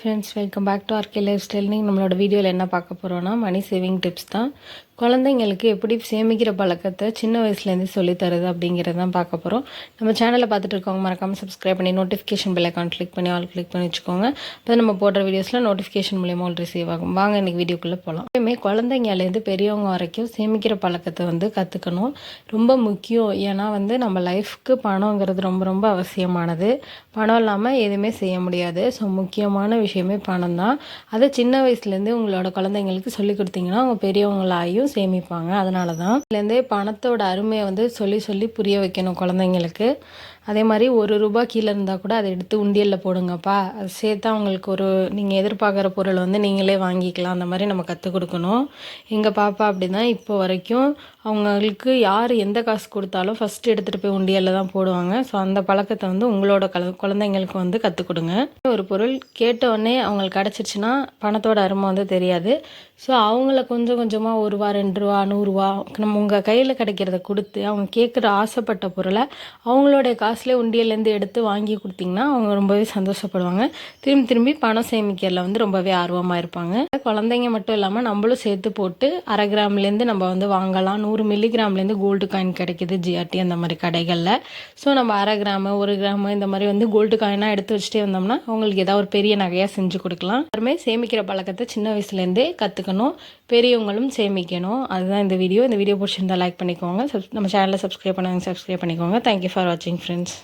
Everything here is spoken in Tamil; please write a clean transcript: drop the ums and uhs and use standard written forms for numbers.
Friends, welcome back to RK lifestyle. நீங்கள் நம்மளோட வீடியோவில் என்ன பார்க்க போகிறோன்னா மணி சேவிங் டிப்ஸ் தான். குழந்தைங்களுக்கு எப்படி சேமிக்கிற பழக்கத்தை சின்ன வயசுலேருந்து சொல்லித்தருது அப்படிங்கிறது தான் பார்க்க போகிறோம். நம்ம சேனலை பார்த்துட்டு இருக்கவங்க மறக்காமல் சப்ஸ்கிரைப் பண்ணி நோட்டிஃபிகேஷன் பெல் ஐக்கான் கிளிக் பண்ணி ஆல் கிளிக் பண்ணி வச்சுக்கோங்க. அப்போ நம்ம போடுற வீடியோஸில் நோட்டிஃபிகேஷன் மூலியமாக ரிசீவ் ஆகும். வாங்க இன்றைக்கி வீடியோக்குள்ளே போகலாம். எப்பயுமே குழந்தைங்கலேருந்து பெரியவங்க வரைக்கும் சேமிக்கிற பழக்கத்தை கற்றுக்கணும். ரொம்ப முக்கியம். ஏன்னா நம்ம லைஃப்க்கு பணங்கிறது ரொம்ப ரொம்ப அவசியமானது. பணம் இல்லாமல் எதுவுமே செய்ய முடியாது. ஸோ முக்கியமான விஷயமே பணம் தான். அதை சின்ன வயசுலேருந்து உங்களோட குழந்தைங்களுக்கு சொல்லி கொடுத்தீங்கன்னா அவங்க பெரியவங்களாயும் சேமிப்பாங்க. அதனால தான் இதுலேருந்தே பணத்தோட அருமையை சொல்லி சொல்லி புரிய வைக்கணும் குழந்தைங்களுக்கு. அதே மாதிரி ₹1 கீழே இருந்தால் கூட அதை எடுத்து உண்டியலில் போடுங்கப்பா, அது சேர்த்தா அவங்களுக்கு நீங்கள் எதிர்பார்க்குற பொருள் நீங்களே வாங்கிக்கலாம். அந்த மாதிரி நம்ம கற்றுக் கொடுக்கணும். எங்கள் பாப்பா அப்படி தான் இப்போ வரைக்கும் அவங்களுக்கு யார் எந்த காசு கொடுத்தாலும் ஃபஸ்ட்டு எடுத்துகிட்டு போய் உண்டியலில் தான் போடுவாங்க. ஸோ அந்த பழக்கத்தை உங்களோட குழந்தைங்களுக்கு கற்றுக் கொடுங்க. ஒரு பொருள் கேட்டவுடனே அவங்களுக்கு கிடச்சிருச்சுன்னா பணத்தோட அருமை தெரியாது. ஸோ அவங்கள கொஞ்சம் கொஞ்சமாக ₹1, ₹2, ₹100 நம்ம உங்கள் கையில் கிடைக்கிறத கொடுத்து அவங்க கேட்குற ஆசைப்பட்ட பொருளை அவங்களுடைய காசுலேயே உண்டியல்லேருந்து எடுத்து வாங்கி கொடுத்திங்கன்னா அவங்க ரொம்பவே சந்தோஷப்படுவாங்க. திரும்பி திரும்பி பணம் சேமிக்கிறதுல ரொம்பவே ஆர்வமாக இருப்பாங்க. குழந்தைங்க மட்டும் இல்லாமல் நம்மளும் சேர்த்து போட்டு 1/2 கிராம்லேருந்து நம்ம வாங்கலாம். 100 மில்லிகிராம்லேருந்து கோல்டு காயின் கிடைக்கிது ஜிஆர்டி அந்த மாதிரி கடைகளில். ஸோ நம்ம 1/2 கிராமு 1 கிராமு இந்த மாதிரி கோல்டு காயினாக எடுத்து வச்சுட்டே வந்தோம்னா அவங்களுக்கு ஏதாவது ஒரு பெரிய நகையாக செஞ்சு கொடுக்கலாம். எல்லாருமே சேமிக்கிற பழக்கத்தை சின்ன வயசுலேருந்தே கற்றுக்கணும். பெரியவங்களும் சேமிக்கணும். அதுதான் இந்த வீடியோ. இந்த வீடியோ பிடிச்சிருந்தால் லைக் பண்ணிக்கோங்க. நம்ம சேனலை சப்ஸ்கிரைப் பண்ணிக்கோங்க. தேங்க்யூ ஃபார் வாட்சிங் ஃப்ரெண்ட்ஸ்.